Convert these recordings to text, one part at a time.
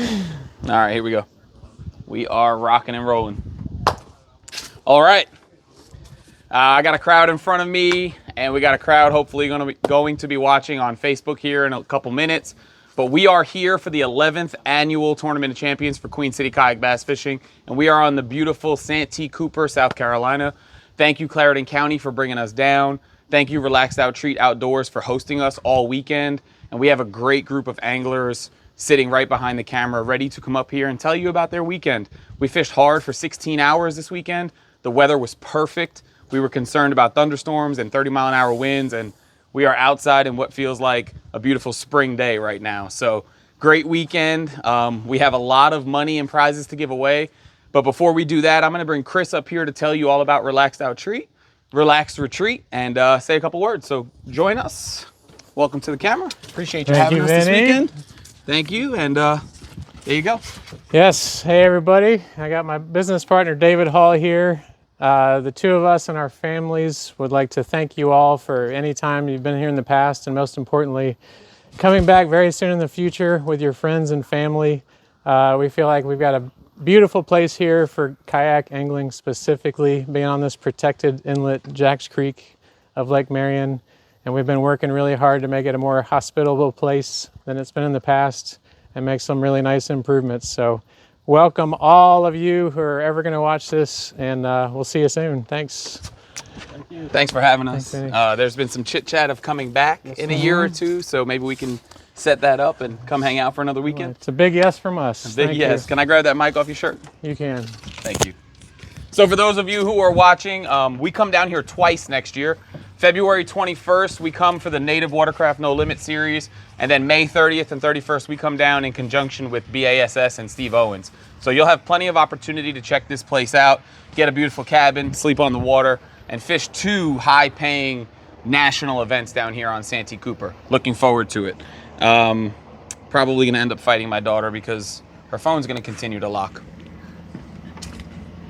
All right, here we go. We are rocking and rolling. All right. I got a crowd in front of me, and we got a crowd hopefully going to be watching on Facebook here in a couple minutes. But we are here for the 11th annual Tournament of Champions for Queen City Kayak Bass Fishing, and we are on the beautiful Santee Cooper, South Carolina. Thank you, Clarendon County, for bringing us down. Thank you, Relaxed Out Treat Outdoors, for hosting us all weekend. And we have a great group of anglers sitting right behind the camera, ready to come up here and tell you about their weekend. We fished hard for 16 hours this weekend. The weather was perfect. We were concerned about thunderstorms and 30-mile-an-hour winds, and we are outside in what feels like a beautiful spring day right now. So great weekend. We have a lot of money and prizes to give away. But before we do that, I'm going to bring Chris up here to tell you all about Relaxed Retreat, and say a couple words. So join us. Welcome to the camera. Appreciate you having us this weekend. Thank you, and there you go. Yes, hey everybody. I got my business partner David Hall here. The two of us and our families would like to thank you all for any time you've been here in the past, and most importantly, coming back very soon in the future with your friends and family. We feel like we've got a beautiful place here for kayak angling, specifically being on this protected inlet, Jacks Creek of Lake Marion. And we've been working really hard to make it a more hospitable place than it's been in the past and make some really nice improvements. So welcome all of you who are ever going to watch this, and we'll see you soon. Thanks. Thank you. Thanks for having us. There's been some chit chat of coming back in a year or two, so maybe we can set that up and come hang out for another weekend. It's a big yes from us. A big yes. Can I grab that mic off your shirt? You can. Thank you. So for those of you who are watching, we come down here twice next year. February 21st, we come for the Native Watercraft No Limit series, and then May 30th and 31st, we come down in conjunction with BASS and Steve Owens. So you'll have plenty of opportunity to check this place out, get a beautiful cabin, sleep on the water, and fish two high-paying national events down here on Santee Cooper. Looking forward to it. Probably gonna end up fighting my daughter because her phone's gonna continue to lock.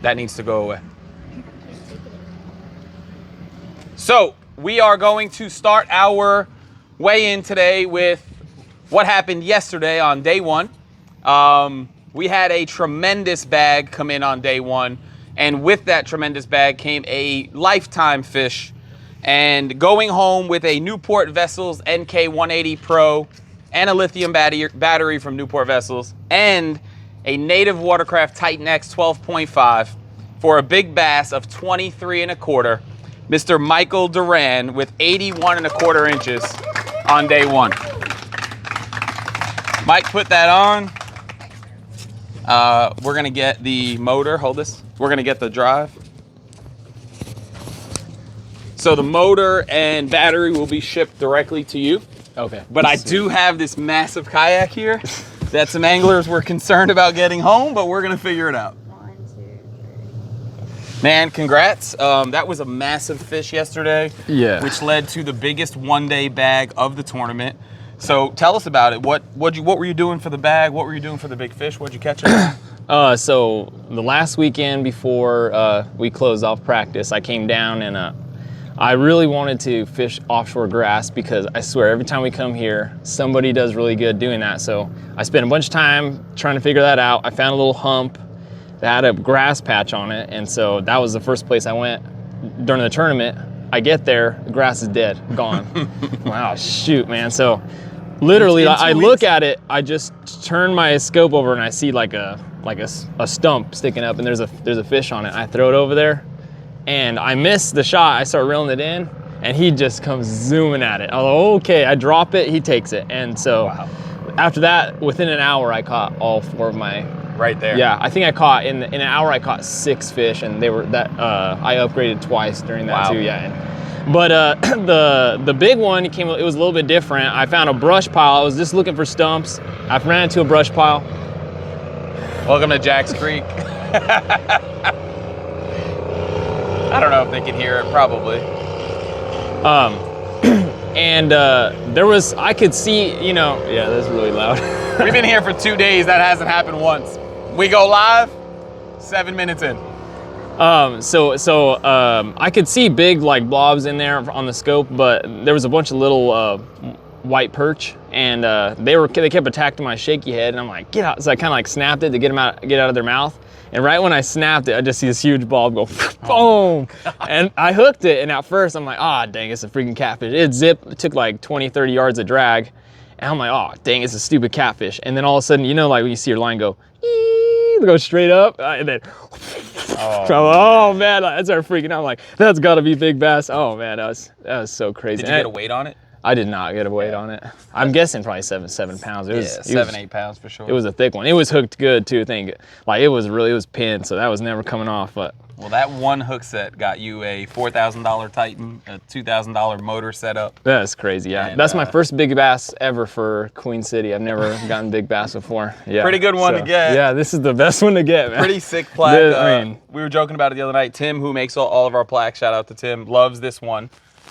That needs to go away. So we are going to start our weigh-in today with what happened yesterday on day one. We had a tremendous bag come in on day one, and with that tremendous bag came a lifetime fish. And going home with a Newport Vessels NK180 Pro and a lithium battery from Newport Vessels and a Native Watercraft Titan X 12.5 for a big bass of 23 1/4. Mr. Michael Duran with 81 1/4 inches on day one. Mike put that on. We're gonna get the motor, hold this. We're gonna get the drive. So the motor and battery will be shipped directly to you. Okay. But I do have this massive kayak here that some anglers were concerned about getting home, but we're gonna figure it out. Man, congrats. That was a massive fish yesterday, which led to the biggest one-day bag of the tournament. So tell us about it. What were you doing for the bag? What were you doing for the big fish? What'd you catch? So the last weekend before we closed off practice, I came down and I really wanted to fish offshore grass because I swear every time we come here, somebody does really good doing that. So I spent a bunch of time trying to figure that out. I found a little hump that had a grass patch on it, and so that was the first place I went during the tournament. I get there, the grass is dead, gone. Wow, shoot, man. So literally, I look at it, I just turn my scope over and I see like a stump sticking up, and there's a fish on it. I throw it over there, and I miss the shot. I start reeling it in, and he just comes zooming at it. I'm like, okay, I drop it, he takes it, and so after that, within an hour, I caught all 4 of my. Right there. Yeah, I think I caught in an hour. I caught 6 fish, and they were that. I upgraded twice during that too. Yeah, but the big one it was a little bit different. I found a brush pile. I was just looking for stumps. I ran into a brush pile. Welcome to Jacks Creek. I don't know if they can hear it. Probably. And I could see. Yeah, that's really loud. We've been here for 2 days. That hasn't happened once. We go live 7 minutes in. I could see big like blobs in there on the scope, but there was a bunch of little white perch and they kept attacking my shaky head, and I'm like, get out. So I kind of like snapped it to get out of their mouth. And right when I snapped it, I just see this huge ball go boom, and I hooked it. And at first I'm like, ah, dang, it's a freaking catfish. It took like 20, 30 yards of drag. And I'm like, oh, dang, it's a stupid catfish. And then all of a sudden, you know, like when you see your line go, go straight up, and then, oh man, I started freaking out. I'm like, that's gotta be big bass. Oh man, that was so crazy. Did you get a weight on it? I did not get a weight on it. I'm guessing probably 7 pounds. It was 7-8 pounds for sure. It was a thick one. It was hooked good too. Like it was pinned, so that was never coming off. But well, that one hook set got you a $4,000 Titan, a $2,000 motor setup. That's crazy. Yeah, and, that's my first big bass ever for Queen City. I've never gotten big bass before. Yeah, pretty good one to get. Yeah, this is the best one to get, man. Pretty sick plaque. I mean, we were joking about it the other night. Tim, who makes all of our plaques, shout out to Tim, loves this one.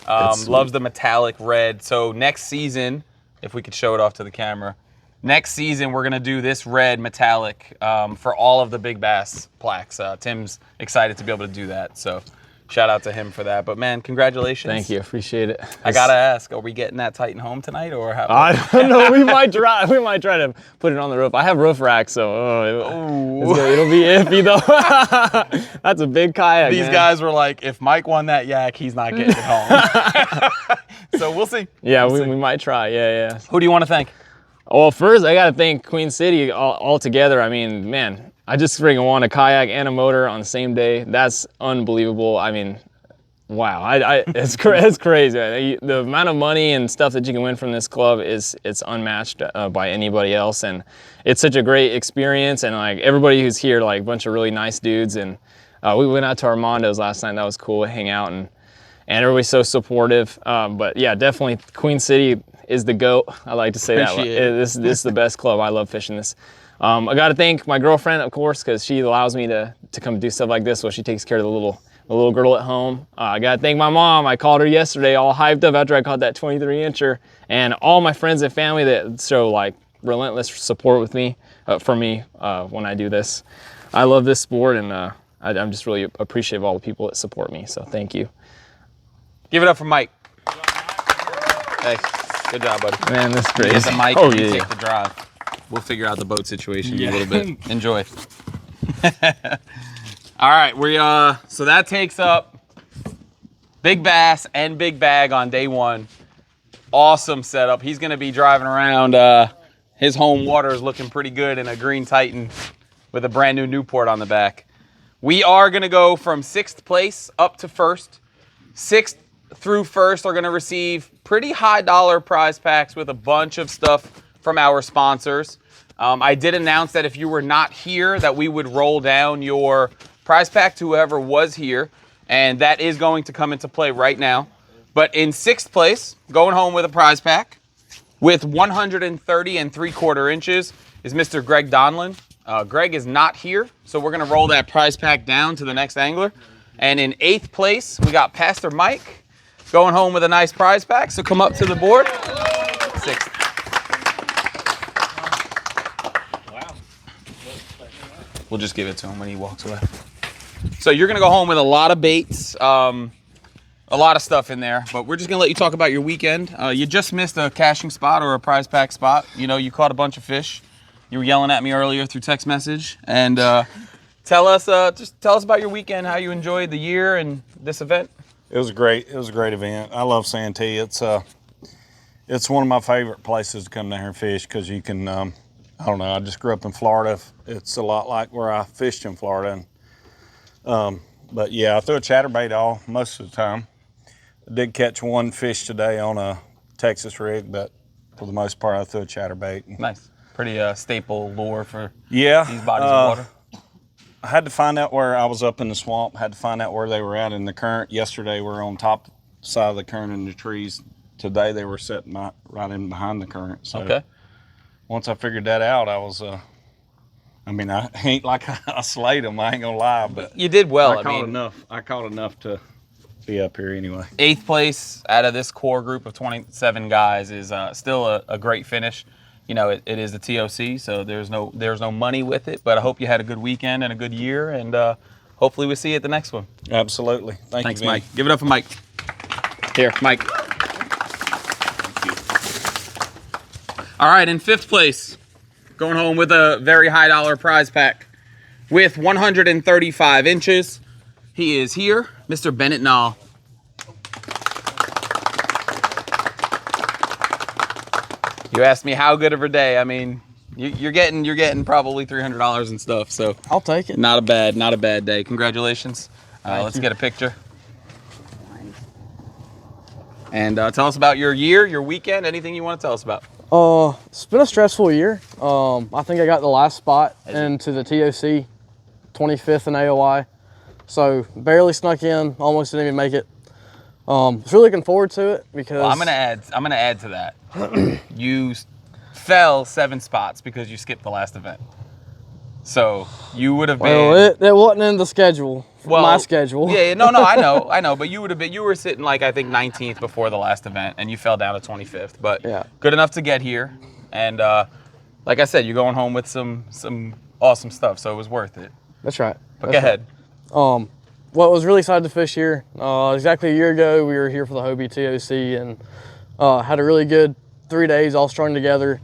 Loves the metallic red. So next season, if we could show it off to the camera, next season we're gonna do this red metallic for all of the big bass plaques. Tim's excited to be able to do that. So shout out to him for that. But man, congratulations. Thank you, appreciate it. I gotta ask, are we getting that Titan home tonight, or how? I don't know. We might try to put it on the roof. I have roof racks, so it'll be iffy though. That's a big kayak. These guys were like, if Mike won that yak, he's not getting it home. So we'll see. Yeah, we might try. Yeah. Who do you want to thank? Well, first I gotta thank Queen City all together. I mean, man, I just freaking won a kayak and a motor on the same day. That's unbelievable. I mean, wow, it's crazy. The amount of money and stuff that you can win from this club it's unmatched by anybody else, and it's such a great experience. And like everybody who's here, like a bunch of really nice dudes. And we went out to Armando's last night. That was cool to hang out, and everybody's so supportive. But yeah, definitely Queen City is the GOAT. I like to say that. This is the best club. I love fishing this. I got to thank my girlfriend, of course, because she allows me to come do stuff like this while she takes care of the little girl at home. I got to thank my mom. I called her yesterday all hyped up after I caught that 23-incher. And all my friends and family that show like relentless support with me, for me when I do this. I love this sport, and I'm just really appreciative of all the people that support me. So thank you. Give it up for Mike. Hey, good job, buddy. Man, that's great. Get the mic and you take the drive. We'll figure out the boat situation in a little bit. Enjoy. All right, so that takes up big bass and big bag on day one. Awesome setup. He's gonna be driving around. His home water is looking pretty good in a green Titan with a brand new Newport on the back. We are gonna go from 6th place up to 1st. 6th through 1st are gonna receive pretty high dollar prize packs with a bunch of stuff from our sponsors. I did announce that if you were not here, that we would roll down your prize pack to whoever was here, and that is going to come into play right now. But in 6th place, going home with a prize pack with 130 3/4 inches is Mr. Greg Donlin. Greg is not here, so we're gonna roll that prize pack down to the next angler. And in 8th place, we got Pastor Mike going home with a nice prize pack, so come up to the board. 6th. We'll just give it to him when he walks away. So you're gonna go home with a lot of baits, a lot of stuff in there, but we're just gonna let you talk about your weekend. You just missed a caching spot or a prize pack spot. You know, you caught a bunch of fish. You were yelling at me earlier through text message. And tell us about your weekend, how you enjoyed the year and this event. It was great. It was a great event. I love Santee. It's one of my favorite places to come down here and fish because you can, I don't know, I just grew up in Florida. It's a lot like where I fished in Florida. And, but yeah, I threw a chatterbait most of the time. I did catch one fish today on a Texas rig, but for the most part, I threw a chatterbait. Nice. Pretty staple lure for these bodies of water. I had to find out where I was up in the swamp. Had to find out where they were at in the current. Yesterday, we were on top side of the current in the trees. Today, they were sitting right in behind the current. So okay. Once I figured that out, I was, I ain't like I slayed them, I ain't gonna lie, but you did well. I caught enough to be up here anyway. 8th place out of this core group of 27 guys is still a great finish. You know, it is the TOC, so there's no money with it, but I hope you had a good weekend and a good year, and hopefully we'll see you at the next one. Absolutely. Thanks, Mike. Give it up for Mike. Here, Mike. All right, in 5th place, going home with a very high dollar prize pack with 135 inches. He is here, Mr. Bennett Nall. You asked me how good of a day. I mean, you're getting probably $300 and stuff. So I'll take it. Not a bad day. Congratulations. Let's get a picture. And tell us about your year, your weekend, anything you want to tell us about. It's been a stressful year. I think I got the last spot into the TOC, 25th in AOI. So barely snuck in, almost didn't even make it. Was really looking forward to it because I'm gonna add to that. You fell 7 spots because you skipped the last event. So you would have been. Well, it wasn't in the schedule. My schedule. Yeah, no, I know. But you would have been. You were sitting like I think 19th before the last event, and you fell down to 25th. But yeah, good enough to get here. And like I said, you're going home with some awesome stuff, so it was worth it. That's right. But go ahead. What was really excited to fish here. Exactly a year ago, we were here for the Hobie TOC and had a really good 3 days all strung together,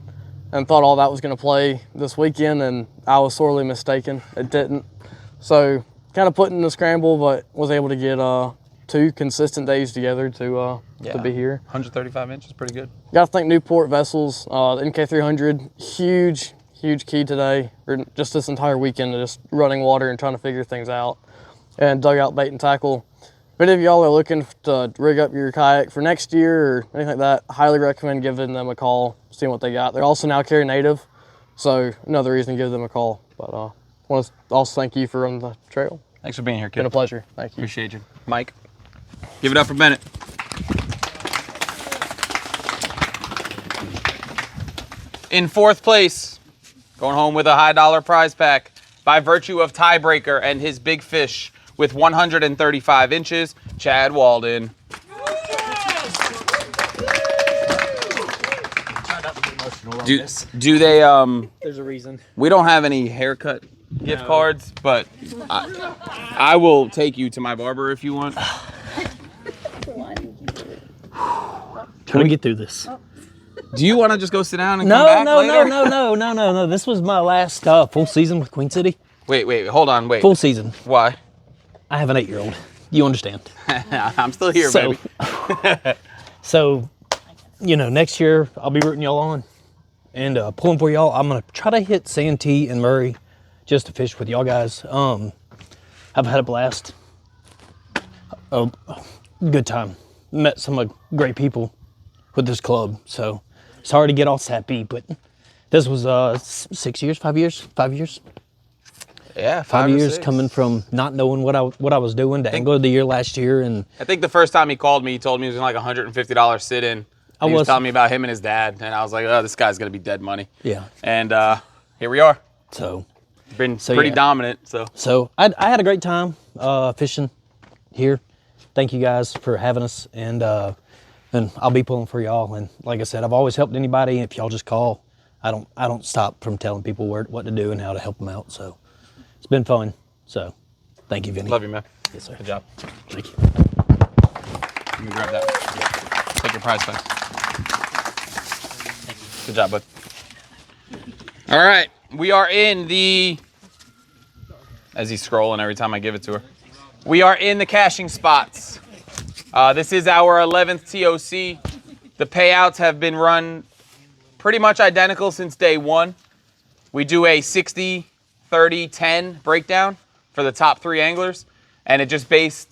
and thought all that was going to play this weekend, and I was sorely mistaken. It didn't. So kind of put in the scramble, but was able to get 2 consistent days together to be here. 135 inches, pretty good. Got to thank Newport Vessels, the MK300, huge key today, or just this entire weekend, just running water and trying to figure things out, and dug out bait and tackle. If any of y'all are looking to rig up your kayak for next year or anything like that, highly recommend giving them a call, seeing what they got. They're also now carry native, so another reason to give them a call. But I want to also thank you for running the trail. Thanks for being here, kid. Been a pleasure. Thank you. Appreciate you. Mike, give it up for Bennett. In 4th place, going home with a high dollar prize pack by virtue of tiebreaker and his big fish with 135 inches, Chad Walden. Do they There's a reason. we don't have any haircut gift cards, but I will take you to my barber if you want. Can we get through this? Do you want to just go sit down and come back later? No. This was my last full season with Queen City. Wait, hold on, wait. Full season. Why? I have an 8-year-old. You understand? I'm still here, baby. So, next year I'll be rooting y'all on and pulling for y'all. I'm gonna try to hit Santee and Murray just to fish with y'all guys. I've had a blast. A good time. Met some great people with this club. So it's hard to get all sappy, but this was 5 years. Yeah, 5 years 6. coming from not knowing what I was doing to angler of the year last year, and I think the first time he called me, he told me it was like $150 sit-in. He was telling me about him and his dad, and I was like, oh, this guy's gonna be dead money. yeah. And here we are. So Been pretty dominant. So I had a great time fishing here. Thank you guys for having us, and I'll be pulling for y'all. And like I said, I've always helped anybody. If y'all just call, I don't stop from telling people what to do and how to help them out. So it's been fun. So thank you, Vinny. Love you, man. Yes, sir. Good job. Thank you. Let me grab that. Yeah. Take your prize back. Good job, bud. All right, we are in the, as he's scrolling every time I give it to her, we are in the caching spots. This is our 11th TOC. The payouts have been run pretty much identical since day one. We do a 60, 30, 10 breakdown for the top 3 anglers, and it's just based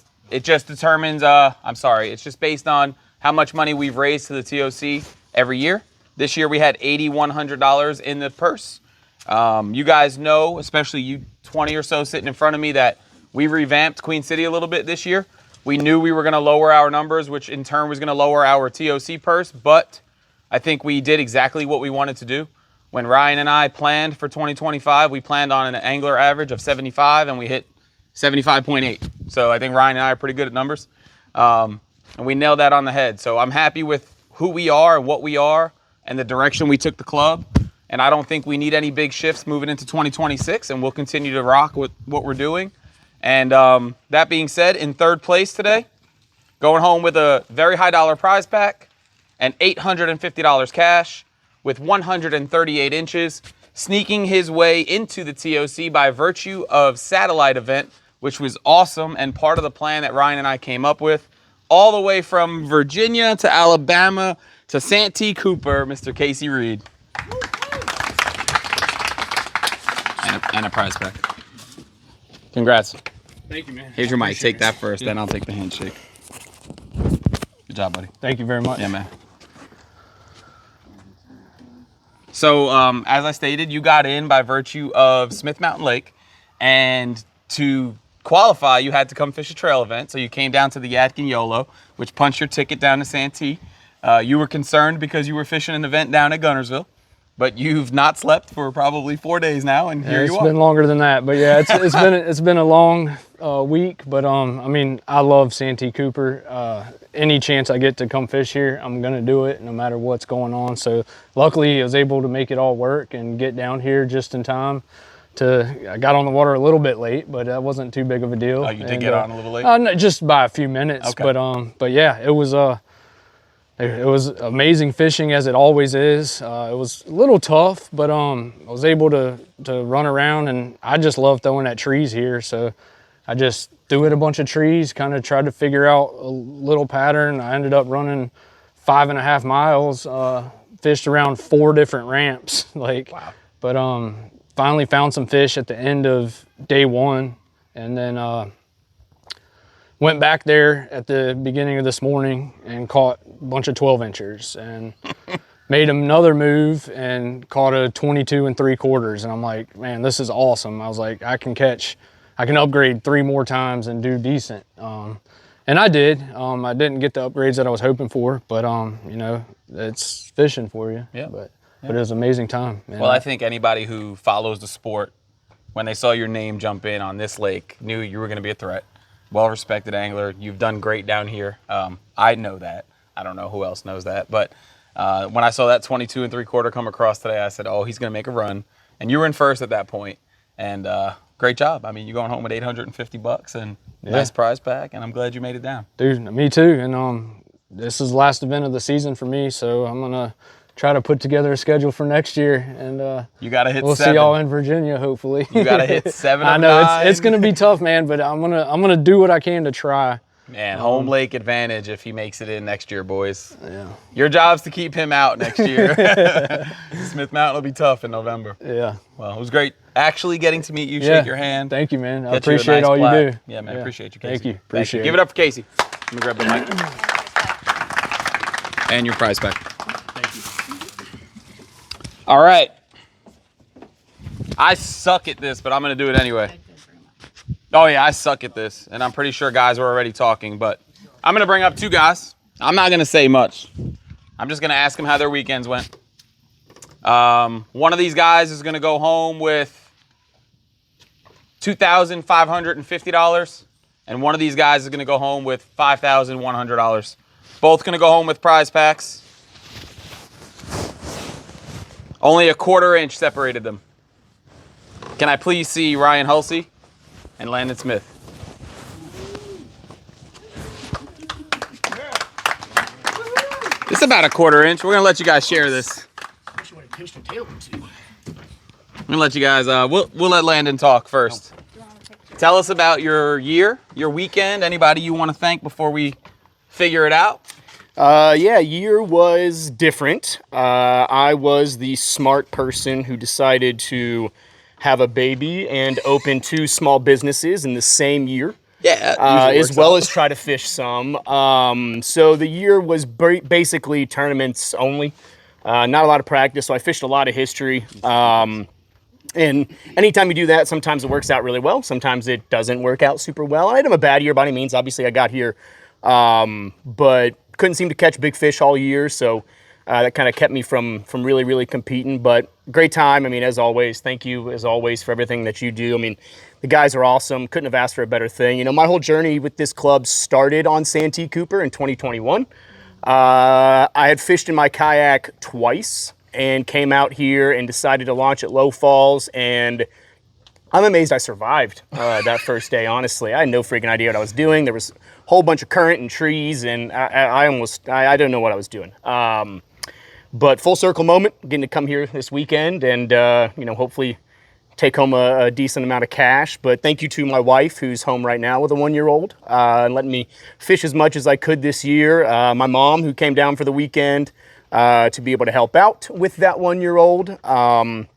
on how much money we've raised to the TOC every year. This year we had $8,100 in the purse. You guys know, especially you 20 or so sitting in front of me, that we revamped Queen City a little bit this year. We knew we were going to lower our numbers, which in turn was going to lower our TOC purse, but I think we did exactly what we wanted to do. When Ryan and I planned for 2025, we planned on an angler average of 75, and we hit 75.8. So I think Ryan and I are pretty good at numbers, and we nailed that on the head. So I'm happy with who we are and what we are and the direction we took the club. And I don't think we need any big shifts moving into 2026, and we'll continue to rock with what we're doing. And that being said, in 3rd place today, going home with a very high dollar prize pack and $850 cash, with 138 inches, sneaking his way into the TOC by virtue of satellite event, which was awesome and part of the plan that Ryan and I came up with, all the way from Virginia to Alabama to Santee Cooper, Mr. Casey Reed. And a prize pack. Congrats. Thank you, man. Here's your mic. Take that first, then I'll take the handshake. Good job, buddy. Thank you very much. Yeah, man. So, as I stated, you got in by virtue of Smith Mountain Lake, and to qualify, you had to come fish a trail event. So you came down to the Yadkin YOLO, which punched your ticket down to Santee. You were concerned because you were fishing an event down at Gunnersville, but you've not slept for probably 4 days now, and here you are. It's been longer than that, but yeah, it's been a long week. But I mean, I love Santee Cooper. Any chance I get to come fish here, I'm gonna do it, no matter what's going on. So luckily, I was able to make it all work and get down here just in time. I got on the water a little bit late, but that wasn't too big of a deal. Oh, you did get on a little late? No, just by a few minutes. Okay. But yeah, it was amazing fishing, as it always is. It was a little tough, but I was able to run around, and I just love throwing at trees here. So I just threw at a bunch of trees, kind of tried to figure out a little pattern. I ended up running 5.5 miles, fished around 4 different ramps. Wow. But finally found some fish at the end of day 1, and then went back there at the beginning of this morning and caught a bunch of 12 inchers and made another move and caught a 22 3/4. And I'm like, man, this is awesome. I was like, I can upgrade 3 more times and do decent. And I did. I didn't get the upgrades that I was hoping for, but you know, it's fishing for you. Yeah. But it was an amazing time, man. Well, I think anybody who follows the sport, when they saw your name jump in on this lake, knew you were going to be a threat. Well-respected angler. You've done great down here. I know that. I don't know who else knows that. But when I saw that 22 3/4 come across today, I said, oh, he's going to make a run. And you were in first at that point. And great job. I mean, you're going home with $850 and nice prize pack. And I'm glad you made it down. Dude, me too. And this is the last event of the season for me, so I'm going to try to put together a schedule for next year, and you got to hit we'll 7. see y'all in Virginia, hopefully. You got to hit 7. I know it's going to be tough, man, but I'm gonna do what I can to try. Man, home lake advantage if he makes it in next year, boys. Yeah. Your job's to keep him out next year. Smith Mountain will be tough in November. Yeah. Well, it was great actually getting to meet you, shake your hand. Thank you, man. I Get you a appreciate nice all plaque. you do. Yeah, man, I appreciate you, Casey. Thank you. Appreciate it. Give it up for Casey. Let me grab the mic. And your prize pack. All right. I suck at this, but I'm going to do it anyway. Oh, yeah, I suck at this. And I'm pretty sure guys are already talking, but I'm going to bring up 2 guys. I'm not going to say much. I'm just going to ask them how their weekends went. One of these guys is going to go home with $2,550, and one of these guys is going to go home with $5,100. Both going to go home with prize packs. Only a 1/4 inch separated them. Can I please see Ryan Hulsey and Landon Smith? It's about a 1/4 inch. We're gonna let you guys share this. I'm gonna let you guys. We'll let Landon talk first. Tell us about your year, your weekend. Anybody you want to thank before we figure it out? Yeah, year was different. I was the smart person who decided to have a baby and open 2 small businesses in the same year. Yeah, as well as try to fish some. So the year was basically tournaments only. Not a lot of practice, so I fished a lot of history. And anytime you do that, sometimes it works out really well. Sometimes it doesn't work out super well. I had a bad year by any means. Obviously, I got here, but couldn't seem to catch big fish all year, so that kind of kept me from really, really competing. But great time. I mean, as always, thank you, as always, for everything that you do. I mean, the guys are awesome. Couldn't have asked for a better thing. You know, my whole journey with this club started on Santee Cooper in 2021. I had fished in my kayak twice and came out here and decided to launch at Low Falls, and I'm amazed I survived that first day, honestly. I had no freaking idea what I was doing. There was a whole bunch of current and trees, and I didn't know what I was doing. But full circle moment, getting to come here this weekend and, you know, hopefully take home a decent amount of cash. But thank you to my wife, who's home right now with a 1-year-old, and letting me fish as much as I could this year. My mom, who came down for the weekend to be able to help out with that 1-year-old. And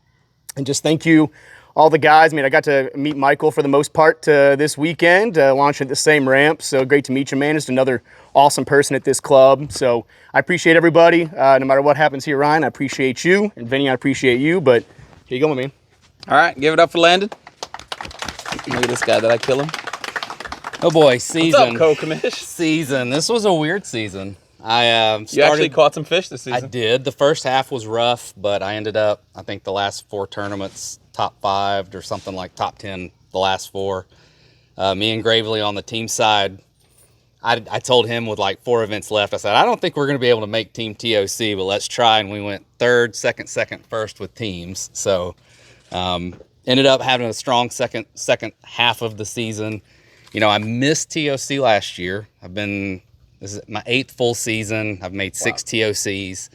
just thank you, all the guys. I mean, I got to meet Michael for the most part this weekend, launching at the same ramp. So great to meet you, man. Just another awesome person at this club. So I appreciate everybody. No matter what happens here, Ryan, I appreciate you. And Vinny, I appreciate you. But here you go, man. All right, give it up for Landon. Look at this guy. Did I kill him? Oh boy, season. What's up, Co-Commish? Season. This was a weird season. I You actually caught some fish this season? I did. The first half was rough, but I ended up, I think the last 4 tournaments, top 5 or something like top 10 the last 4. Me and Gravely on the team side, I told him with like 4 events left, I said, I don't think we're going to be able to make Team TOC, but let's try. And we went third, second, first with teams. So ended up having a strong second half of the season. You know, I missed TOC last year. This is my 8th full season. I've made 6 TOCs.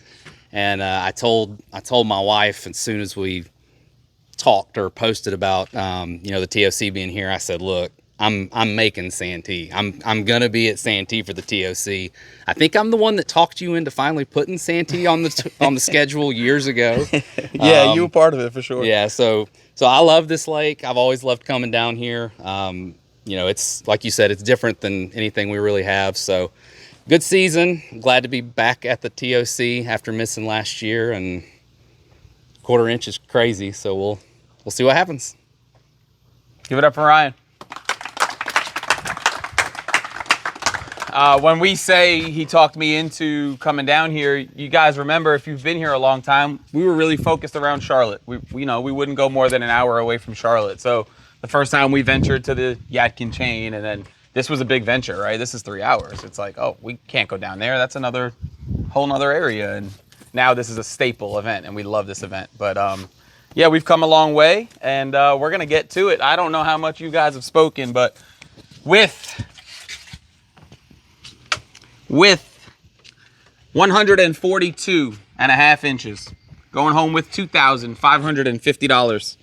And I told my wife as soon as we talked or posted about, you know, the TOC being here, I said, look, I'm making Santee. I'm gonna be at Santee for the TOC. I think I'm the one that talked you into finally putting Santee on the schedule years ago. Yeah, you were part of it for sure. Yeah, so I love this lake. I've always loved coming down here. You know, it's like you said, it's different than anything we really have. So good season. Glad to be back at the TOC after missing last year, and 1/4 inch is crazy. So we'll see what happens. Give it up for Ryan. When we say he talked me into coming down here, you guys remember, if you've been here a long time, we were really focused around Charlotte. We wouldn't go more than an hour away from Charlotte. So the first time we ventured to the Yadkin chain, and then this was a big venture, right? This is 3 hours. It's like, oh, we can't go down there. That's another whole nother area. And now this is a staple event, and we love this event. But yeah, we've come a long way, and we're going to get to it. I don't know how much you guys have spoken, but with 142.5 inches, going home with $2,550,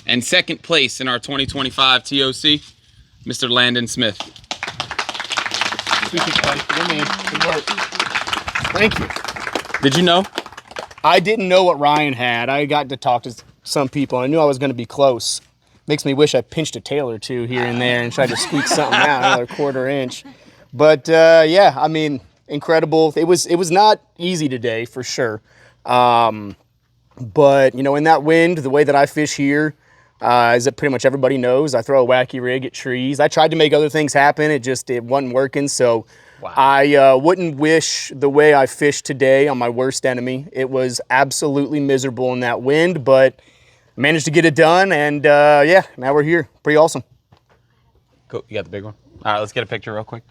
and second place in our 2025 TOC, Mr. Landon Smith. Thank you. Did you know? I didn't know what Ryan had. I got to talk to some people. I knew I was going to be close. Makes me wish I pinched a tail or two here and there and tried to squeak something out, another 1/4 inch. But yeah, I mean, incredible. It was not easy today for sure. But you know, in that wind, the way that I fish here, is that pretty much everybody knows I throw a wacky rig at trees. I tried to make other things happen. It wasn't working. So wow. I wouldn't wish the way I fished today on my worst enemy. It was absolutely miserable in that wind, but managed to get it done. And yeah, now we're here. Pretty awesome. Cool. You got the big one? All right, let's get a picture real quick.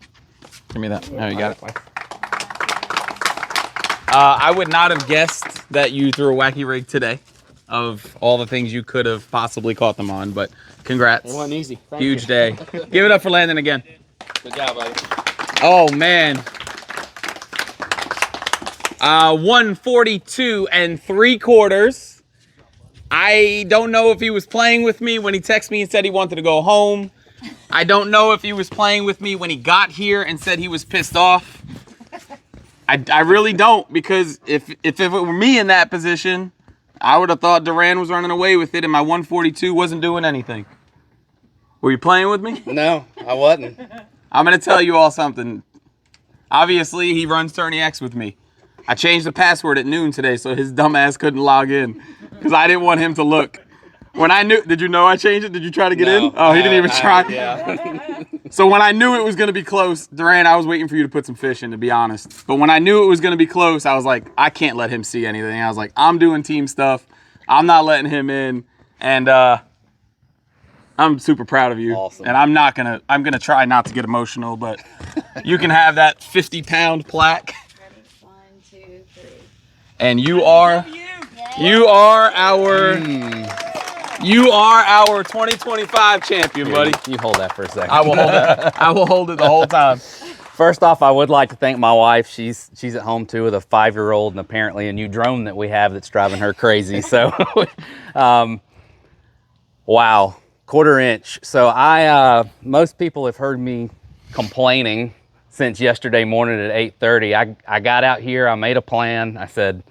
Give me that. Oh, you got it. I would not have guessed that you threw a wacky rig today, of all the things you could have possibly caught them on, but congrats. It wasn't easy. Huge day. Give it up for Landon again. Good job, buddy. Oh, man. 142 3/4. I don't know if he was playing with me when he texted me and said he wanted to go home. I don't know if he was playing with me when he got here and said he was pissed off. I really don't, because if it were me in that position, I would have thought Duran was running away with it and my 142 wasn't doing anything. Were you playing with me? No, I wasn't. I'm going to tell you all something. Obviously, he runs Tourney X with me. I changed the password at noon today so his dumb ass couldn't log in because I didn't want him to look. When I knew, did you know I changed it? Did you try to get in? Oh, he didn't even try. Yeah. So when I knew it was going to be close, Duran, I was waiting for you to put some fish in, to be honest. But when I knew it was going to be close, I was like, I can't let him see anything. I was like, I'm doing team stuff. I'm not letting him in. And I'm super proud of you. Awesome. And I'm going to try not to get emotional, but you can have that 50-pound plaque. Ready? 1, 2, 3. And you are our 2025 champion, buddy. You hold that for a second. I will hold it. I will hold it the whole time. First off, I would like to thank my wife. She's at home too with a 5-year-old and apparently a new drone that we have that's driving her crazy. So, wow, 1/4 inch. So most people have heard me complaining since yesterday morning at 8:30. I got out here, I made a plan. I said,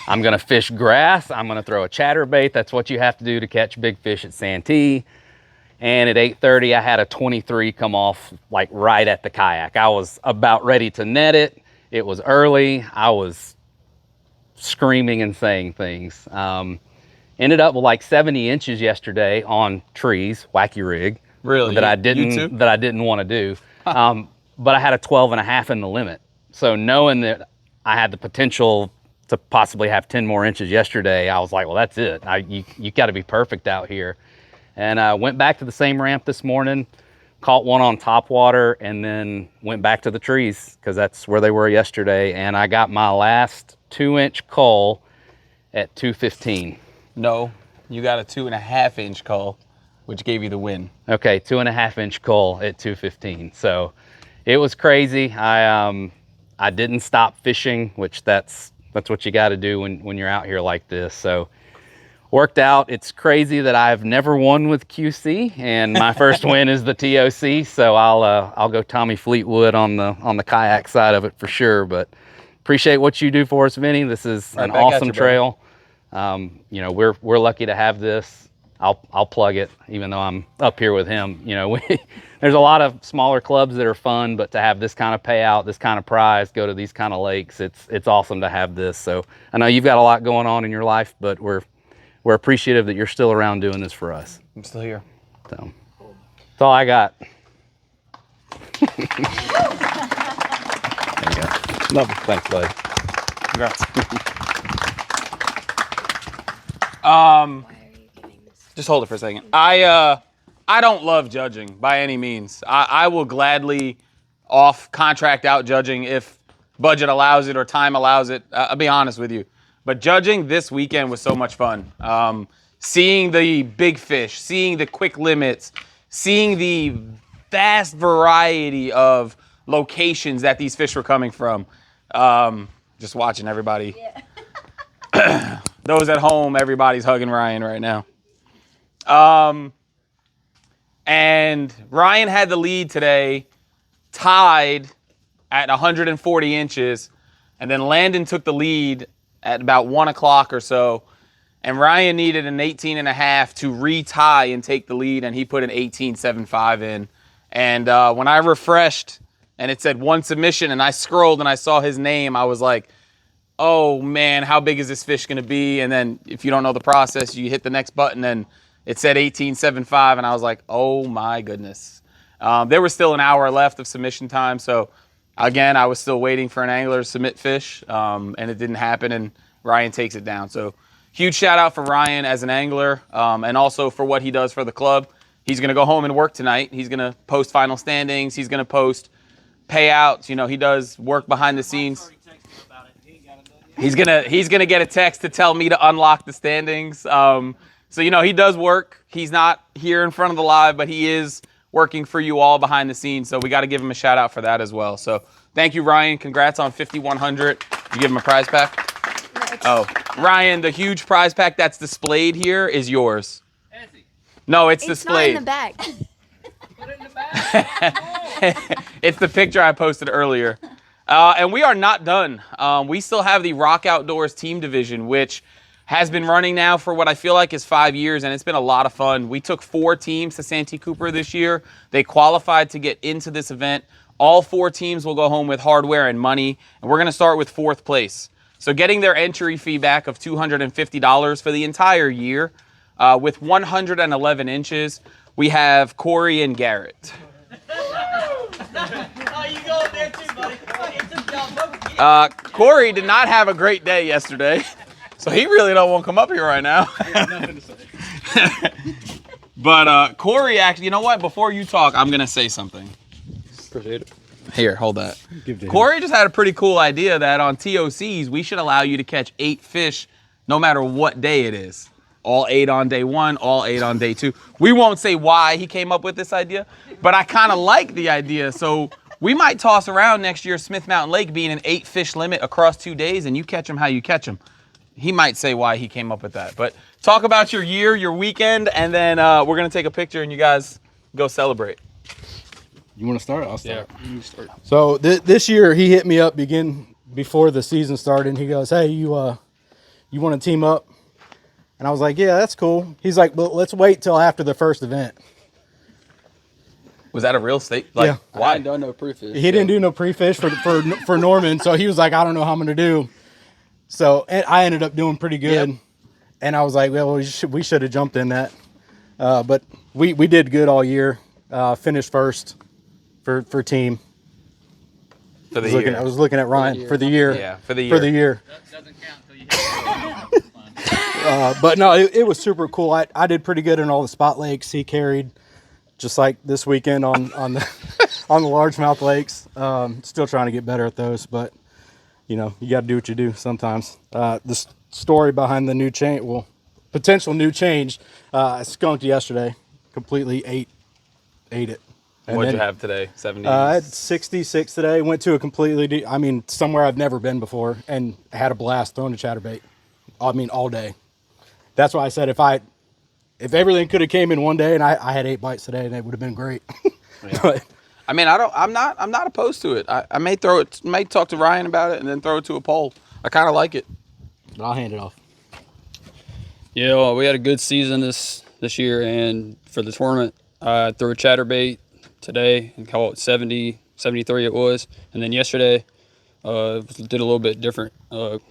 I'm gonna fish grass, I'm gonna throw a chatterbait. That's what you have to do to catch big fish at Santee. And at 8:30, I had a 23 come off like right at the kayak. I was about ready to net it. It was early. I was screaming and saying things. Ended up with like 70 inches yesterday on trees, wacky rig. Really? That I You didn't want to do. But I had a 12.5 in the limit. So knowing that I had the potential to possibly have 10 more inches yesterday, I was like, well, that's it. You got to be perfect out here. And I went back to the same ramp this morning, caught one on top water, and then went back to the trees because that's where they were yesterday. And I got my last 2-inch cull at 2:15. No, you got a 2.5 inch cull, which gave you the win. Okay, 2.5-inch cull at 2:15. So it was crazy. I didn't stop fishing, which that's what you got to do when you're out here like this. So worked out. It's crazy that I've never won with QC, and my first win is the TOC. So I'll go Tommy Fleetwood on the kayak side of it for sure. But appreciate what you do for us, Vinny. This is an awesome trail. You know, we're lucky to have this. I'll plug it, even though I'm up here with him. You know, there's a lot of smaller clubs that are fun, but to have this kind of payout, this kind of prize, go to these kind of lakes, it's awesome to have this. So I know you've got a lot going on in your life, but we're appreciative that you're still around doing this for us. I'm still here. So that's all I got. There you go. Love it. Thanks, buddy. Congrats. Just hold it for a second. I don't love judging by any means. I will gladly contract out judging if budget allows it or time allows it. I'll be honest with you. But judging this weekend was so much fun. Seeing the big fish, seeing the quick limits, seeing the vast variety of locations that these fish were coming from. Just watching everybody. Yeah. Those at home, everybody's hugging Ryan right now. And Ryan had the lead today, tied at 140 inches. And then Landon took the lead at about 1 o'clock or so. And Ryan needed an 18.5 to retie and take the lead. And he put an 18.75 in. And when I refreshed and it said 1 submission and I scrolled and I saw his name, I was like, oh man, how big is this fish going to be? And then if you don't know the process, you hit the next button and it said 18.75, and I was like, oh my goodness. There was still an hour left of submission time, so again, I was still waiting for an angler to submit fish, and it didn't happen, and Ryan takes it down. So huge shout out for Ryan as an angler, and also for what he does for the club. He's going to go home and work tonight. He's going to post final standings. He's going to post payouts. You know, he does work behind the scenes. He's gonna get a text to tell me to unlock the standings. So, you know, he does work. He's not here in front of the live, but he is working for you all behind the scenes. So we got to give him a shout out for that as well. So thank you, Ryan. Congrats on 5,100. Did you give him a prize pack? Oh, Ryan, the huge prize pack that's displayed here is yours. No, it's displayed. It's not in the back. Put it in the back. It's the picture I posted earlier. And we are not done. We still have the Rock Outdoors team division, which has been running now for what I feel like is 5 years, and it's been a lot of fun. We took 4 teams to Santee Cooper this year. They qualified to get into this event. All 4 teams will go home with hardware and money, and we're going to start with 4th place. So getting their entry fee back of $250 for the entire year, with 111 inches, we have Corey and Garrett. Corey did not have a great day yesterday, so he really don't want to come up here right now. But Corey, actually, you know what? Before you talk, I'm going to say something. Appreciate it. Here, hold that. Corey just had a pretty cool idea that on TOCs, we should allow you to catch 8 fish no matter what day it is. All 8 on day 1, all 8 on day 2. We won't say why he came up with this idea, but I kind of like the idea. So We might toss around next year Smith Mountain Lake being an 8-fish limit across 2 days, and you catch them how you catch them. He might say why he came up with that. But talk about your year, your weekend, and then we're going to take a picture and you guys go celebrate. You want to start? I'll start. Yeah, you start. So this year he hit me up before the season started. And he goes, "Hey, you want to team up?" And I was like, "Yeah, that's cool." He's like, "Well, let's wait till after the first event." Was that a real state? Like, Yeah. why? I ain't done no pre-fish. He didn't do no pre-fish for Norman, so he was like, "I don't know how I'm gonna do." So and I ended up doing pretty good, Yep. and I was like, "Well, we should have jumped in that," but we did good all year. Finished first for team. For the year. I was looking at Ryan for the year. Yeah, for the year. For the year. That doesn't count until you hit But no, it was super cool. I did pretty good in all the spot lakes. He carried, just like this weekend on the on the largemouth lakes. Still trying to get better at those, but you know, you got to do what you do sometimes. The story behind the new change, potential new change, I skunked yesterday. Completely ate it. And What'd then, you have today? 70? I had 66 today. Went to a completely, somewhere I've never been before, and had a blast throwing a chatterbait. All day. That's why I said if everything could have came in one day, and I had 8 bites today, and it would have been great. Yeah. But, I mean, I'm not opposed to it. I may talk to Ryan about it and then throw it to a poll. I kind of like it. but I'll hand it off. Yeah, well, we had a good season this year, and for the tournament, I threw a chatterbait today and caught 70, 73 it was. And then yesterday, did a little bit different.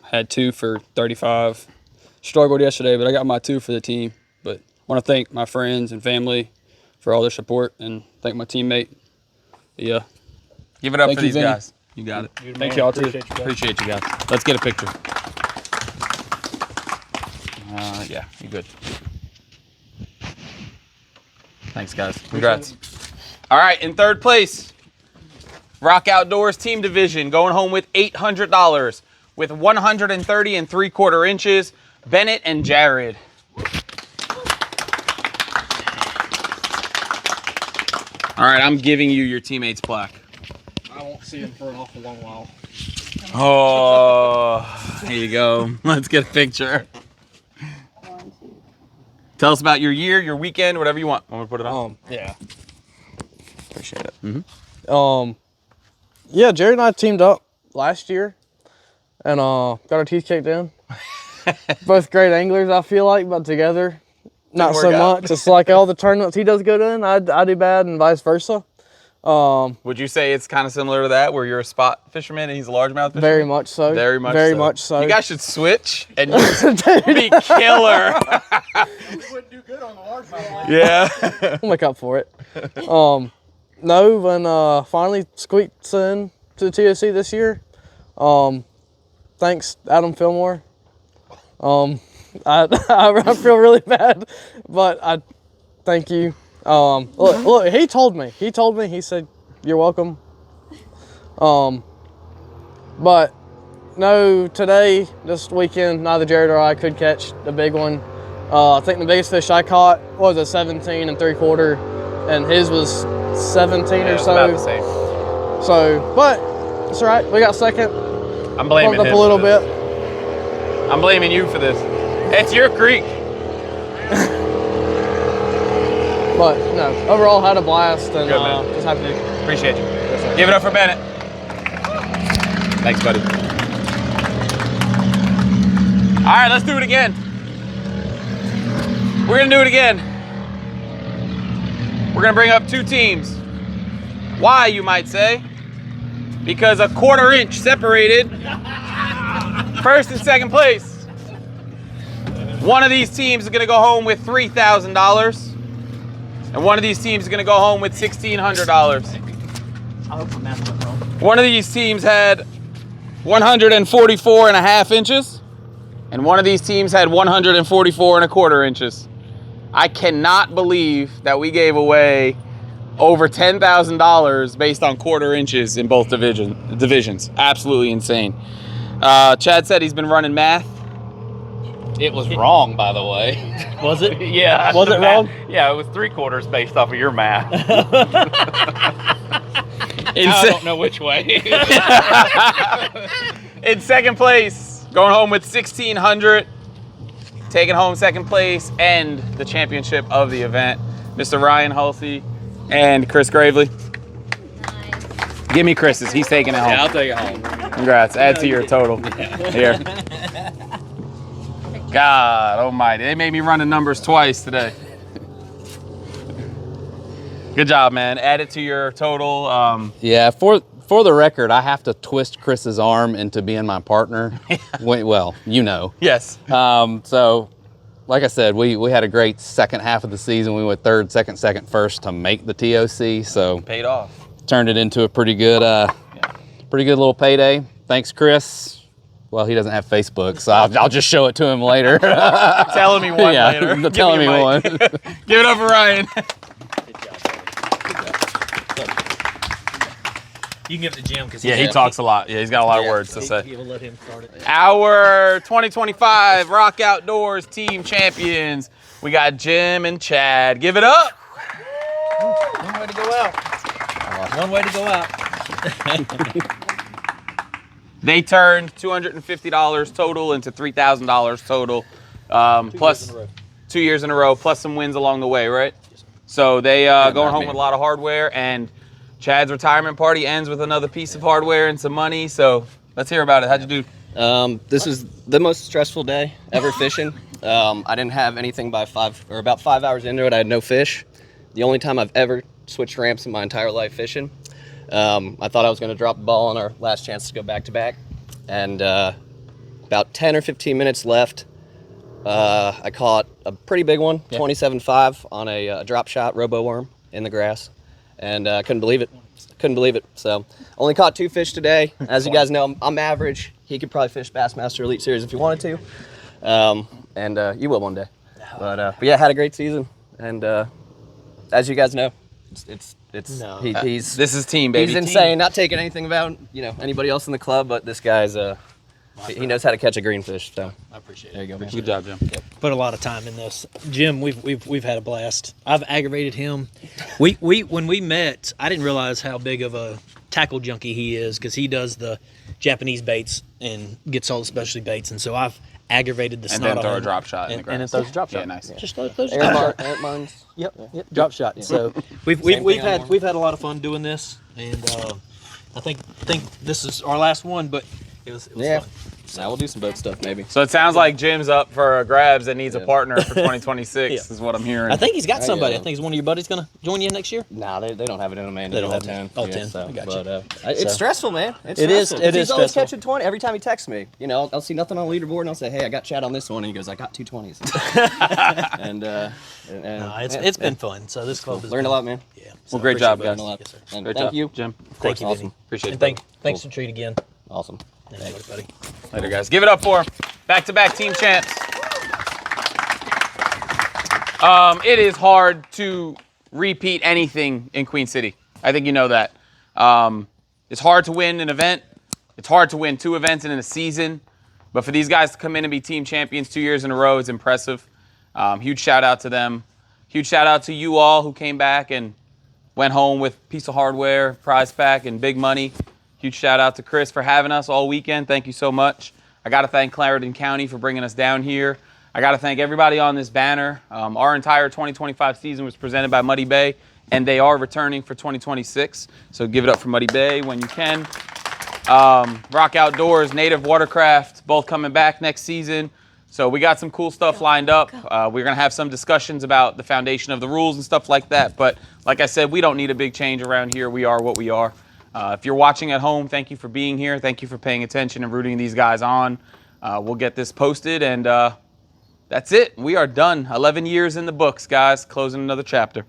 Had 2 for 35. Struggled yesterday, but I got my 2 for the team. But I want to thank my friends and family for all their support, and thank my teammate. But yeah. Give it up Thank for you, these Vinny. guys. You got it. Thank y'all too. Appreciate you guys. Let's get a picture. Yeah, you good. Thanks, guys. Congrats. All right, in third place, Rock Outdoors Team Division, going home with $800 with 130 3/4 inches, Bennett and Jared. All right, I'm giving you your teammate's plaque. I won't see him for an awful long while. Oh, here you go. Let's get a picture. Tell us about your year, your weekend, whatever you want. Want me to put it on? Yeah. Appreciate it. Yeah, Jared and I teamed up last year and got our teeth kicked in. Both great anglers, I feel like, but together, not so work out. much. It's like all the tournaments he does good in, I do bad, and vice versa. Would you say it's kind of similar to that, where you're a spot fisherman and he's a largemouth fisherman? Very much so. Very much Very so. much so. You guys should switch and you'd be killer. We wouldn't do good on the largemouth. Yeah. We'll make up for it. No, when finally squeaked in to the TOC this year, thanks Adam Fillmore. I feel really bad, but I thank you. Look, he told me, he said, "You're welcome." But no, today, this weekend, neither Jared or I could catch the big one. I think the biggest fish I caught was a 17 3/4, and his was 17 or so. About the same. So, but it's all right. We got second. I'm blaming Bumped him up a little for this. bit. I'm blaming you for this. It's your creek. But no, overall had a blast, and Good, man. just happy to. Appreciate you. Give it up for Bennett. Thanks, buddy. All right, let's do it again. We're gonna do it again. We're gonna bring up 2 teams. Why, you might say? Because a 1/4 inch separated first and second place. One of these teams is gonna go home with $3,000. And one of these teams is gonna go home with $1,600. One of these teams had 144.5 inches, and one of these teams had 144.25 inches. I cannot believe that we gave away over $10,000 based on 1/4 inches in both divisions. Absolutely insane. Chad said he's been running math. It was wrong, by the way. Was it? Yeah. Was it wrong? Yeah, it was 3/4 based off of your math. I don't know which way. In second place, going home with 1,600, taking home second place and the championship of the event, Mr. Ryan Hulsey and Chris Gravely. Nice. Give me Chris's. He's taking it home. Yeah, I'll take it home. Congrats. Add to your total. Here. God almighty. They made me run the numbers twice today. Good job, man. Add it to your total. Yeah, for the record, I have to twist Chris's arm into being my partner. Well, you know. Yes. So, like I said, we had a great second half of the season. We went third, second, first to make the TOC. So Paid off. turned it into a pretty good little payday. Thanks, Chris. Well, he doesn't have Facebook, so I'll just show it to him later. Telling me one later. Telling me one. Give it up for Ryan. You can give it to Jim because Yeah, he talks a lot. Yeah, he's got a lot of words to say. We'll let him start it. Our 2025 Rock Outdoors team champions. We got Jim and Chad. Give it up. One way to go out. One way to go out. They turned $250 total into $3,000 total, plus 2 years in a row, plus some wins along the way, right? So they going home with a lot of hardware, and Chad's retirement party ends with another piece of hardware and some money. So let's hear about it. How'd you do? This is the most stressful day ever fishing. I didn't have anything by about 5 hours into it. I had no fish. The only time I've ever switched ramps in my entire life fishing. I thought I was going to drop the ball on our last chance to go back to back, and about 10 or 15 minutes left. I caught a pretty big one, 27.5 on a drop shot robo worm in the grass, and couldn't believe it. So only caught 2 fish today. As you guys know, I'm average. He could probably fish Bassmaster Elite Series if he wanted to, and you will one day. But yeah, had a great season, and as you guys know, he's This is team, baby. He's insane. Not taking anything about anybody else in the club, but this guy's he knows how to catch a greenfish. So I appreciate it. there you go, man. Good job, Jim. Put a lot of time in this. Jim, we've had a blast. I've aggravated him. When we met, I didn't realize how big of a tackle junkie he is because he does the Japanese baits and gets all the specialty baits, and so I've aggravated the And snot then throw on a him. drop shot in the grass. And then throws a drop shot. Yeah, nice. Just throws a Aaron drop shot. Mines. Yep, drop shot. So we've had a lot of fun doing this, and I think this is our last one, but it was fun. Now we'll do some boat stuff maybe. So it sounds like Jim's up for grabs and needs a partner for 2026 is what I'm hearing. I think he's got somebody. I think is one of your buddies gonna join you next year. Nah, they don't have it in them, man. They don't have 10. all 10. I got you. But it's stressful, man. It's It is- stressful. it is He's always stressful. catching 20. Every time he texts me, I'll see nothing on the leaderboard, and I'll say, hey, I got Chad on this one. And he goes, I got 2 20s. and No, it's been fun. So this club has learned a lot, man. Yeah. Well, great job, guys. Learned a lot. Yes, sir. And Great thank job, you, Jim. Thank you, Awesome. Vinny. Appreciate And it. thanks to Treat again. Awesome. And everybody. Later, guys. Give it up for him. Back-to-back team champs. It is hard to repeat anything in Queen City. I think you know that. It's hard to win an event. It's hard to win 2 events in a season. But for these guys to come in and be team champions 2 years in a row is impressive. Huge shout out to them. Huge shout out to you all who came back and went home with a piece of hardware, prize pack, and big money. Huge shout out to Chris for having us all weekend. Thank you so much. I got to thank Clarendon County for bringing us down here. I got to thank everybody on this banner. Our entire 2025 season was presented by Muddy Bay, and they are returning for 2026. So give it up for Muddy Bay when you can. Rock Outdoors, Native Watercraft, both coming back next season. So we got some cool stuff lined up. We're going to have some discussions about the foundation of the rules and stuff like that. But like I said, we don't need a big change around here. We are what we are. If you're watching at home, thank you for being here. Thank you for paying attention and rooting these guys on. We'll get this posted, and that's it. We are done. 11 years in the books, guys. Closing another chapter.